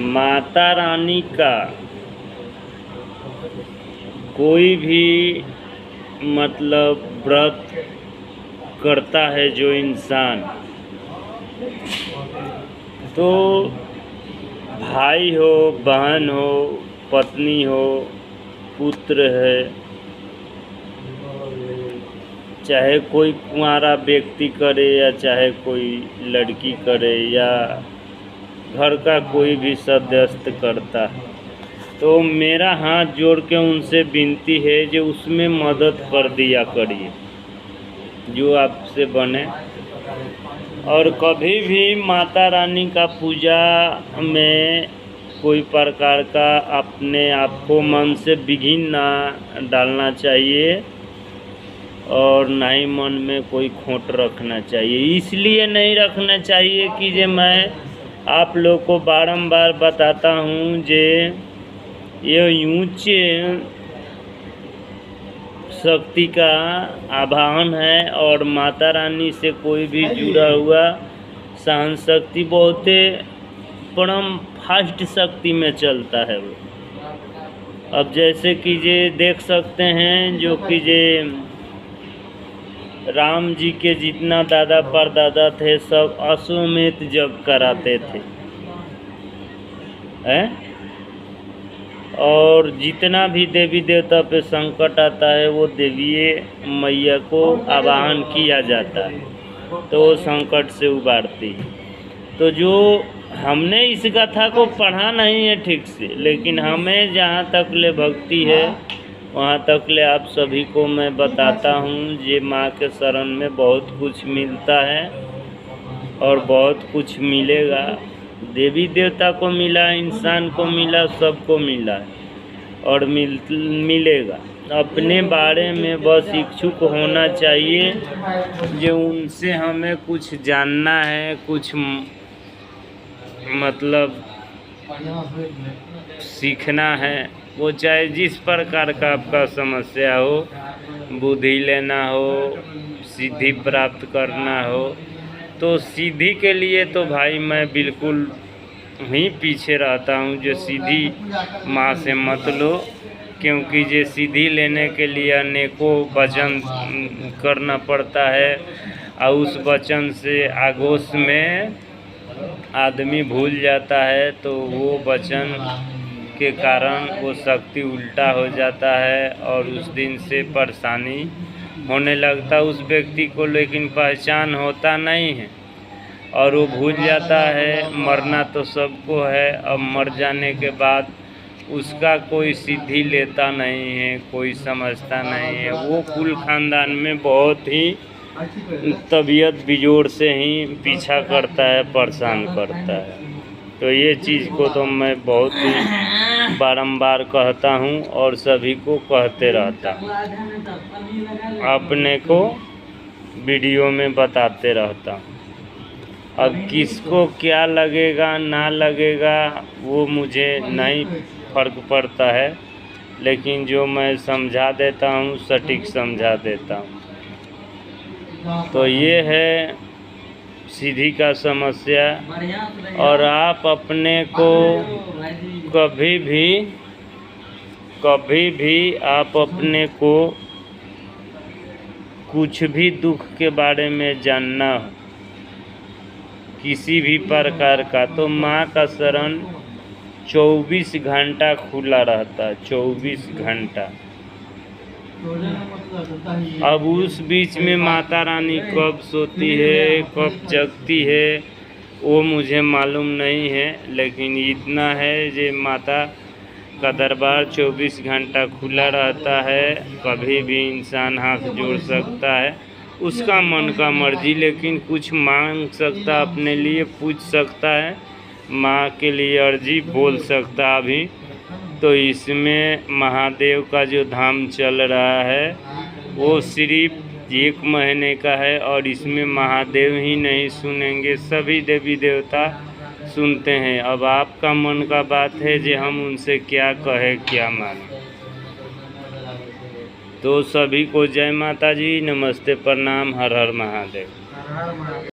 माता रानी का कोई भी मतलब व्रत करता है जो इंसान, तो भाई हो, बहन हो, पत्नी हो, पुत्र है, चाहे कोई कुंवारा व्यक्ति करे या चाहे कोई लड़की करे या घर का कोई भी सदस्य करता है, तो मेरा हाथ जोड़ के उनसे विनती है जो उसमें मदद कर दिया करिए जो आपसे बने। और कभी भी माता रानी का पूजा में कोई प्रकार का अपने आप को मन से विघ्न ना डालना चाहिए और ना ही मन में कोई खोट रखना चाहिए। इसलिए नहीं रखना चाहिए कि जे मैं आप लोग को बारंबार बताता हूँ जे ये ऊंचे शक्ति का आवाहन है और माता रानी से कोई भी जुड़ा हुआ सहन शक्ति बहुत परम फास्ट शक्ति में चलता है वो। अब जैसे कि ये देख सकते हैं जो कि ये राम जी के जितना दादा परदादा थे सब अश्वमेध यज्ञ कराते थे हैं, और जितना भी देवी देवता पे संकट आता है वो देवीए मैया को आवाहन किया जाता है तो वो संकट से उबारती है। तो जो हमने इस कथा को पढ़ा नहीं है ठीक से, लेकिन हमें जहाँ तक ले भक्ति है वहाँ तक ले आप सभी को मैं बताता हूँ। ये माँ के शरण में बहुत कुछ मिलता है और बहुत कुछ मिलेगा। देवी देवता को मिला, इंसान को मिला, सबको मिला है और मिलेगा। अपने बारे में बस इच्छुक होना चाहिए जो उनसे हमें कुछ जानना है, कुछ मतलब सीखना है। वो चाहे जिस प्रकार का आपका समस्या हो, बुद्धि लेना हो, सिद्धि प्राप्त करना हो, तो सिद्धि के लिए तो भाई मैं बिल्कुल ही पीछे रहता हूँ। जो सीधी माँ से मत लो, क्योंकि ये सिद्धि लेने के लिए अनेकों वचन करना पड़ता है और उस वचन से आगोश में आदमी भूल जाता है, तो वो वचन के कारण वो शक्ति उल्टा हो जाता है और उस दिन से परेशानी होने लगता है उस व्यक्ति को, लेकिन पहचान होता नहीं है और वो भूल जाता है। मरना तो सबको है, अब मर जाने के बाद उसका कोई सिद्धि लेता नहीं है, कोई समझता नहीं है। वो कुल खानदान में बहुत ही तबीयत बिजोड़ से ही पीछा करता है, परेशान करता है। तो ये चीज़ को तो मैं बहुत ही बारंबार कहता हूँ और सभी को कहते रहता हूँ, अपने को वीडियो में बताते रहता हूँ। अब किसको क्या लगेगा ना लगेगा वो मुझे नहीं फर्क पड़ता है, लेकिन जो मैं समझा देता हूँ सटीक समझा देता हूँ। तो ये है सीधी का समस्या। और आप अपने को कभी भी आप अपने को कुछ भी दुख के बारे में जानना हो किसी भी प्रकार का, तो माँ का शरण 24 घंटा खुला रहता है, 24 घंटा। अब उस बीच में माता रानी कब सोती है कब जगती है वो मुझे मालूम नहीं है, लेकिन इतना है जे माता का दरबार 24 घंटा खुला रहता है। कभी भी इंसान हाथ जोड़ सकता है, उसका मन का मर्जी, लेकिन कुछ मांग सकता, अपने लिए पूछ सकता है, माँ के लिए अर्जी बोल सकता। अभी तो इसमें महादेव का जो धाम चल रहा है वो सिर्फ 1 महीने का है और इसमें महादेव ही नहीं सुनेंगे, सभी देवी देवता सुनते हैं। अब आपका मन का बात है जे हम उनसे क्या कहें क्या माने। तो सभी को जय माता जी, नमस्ते, प्रणाम, हर हर महादेव।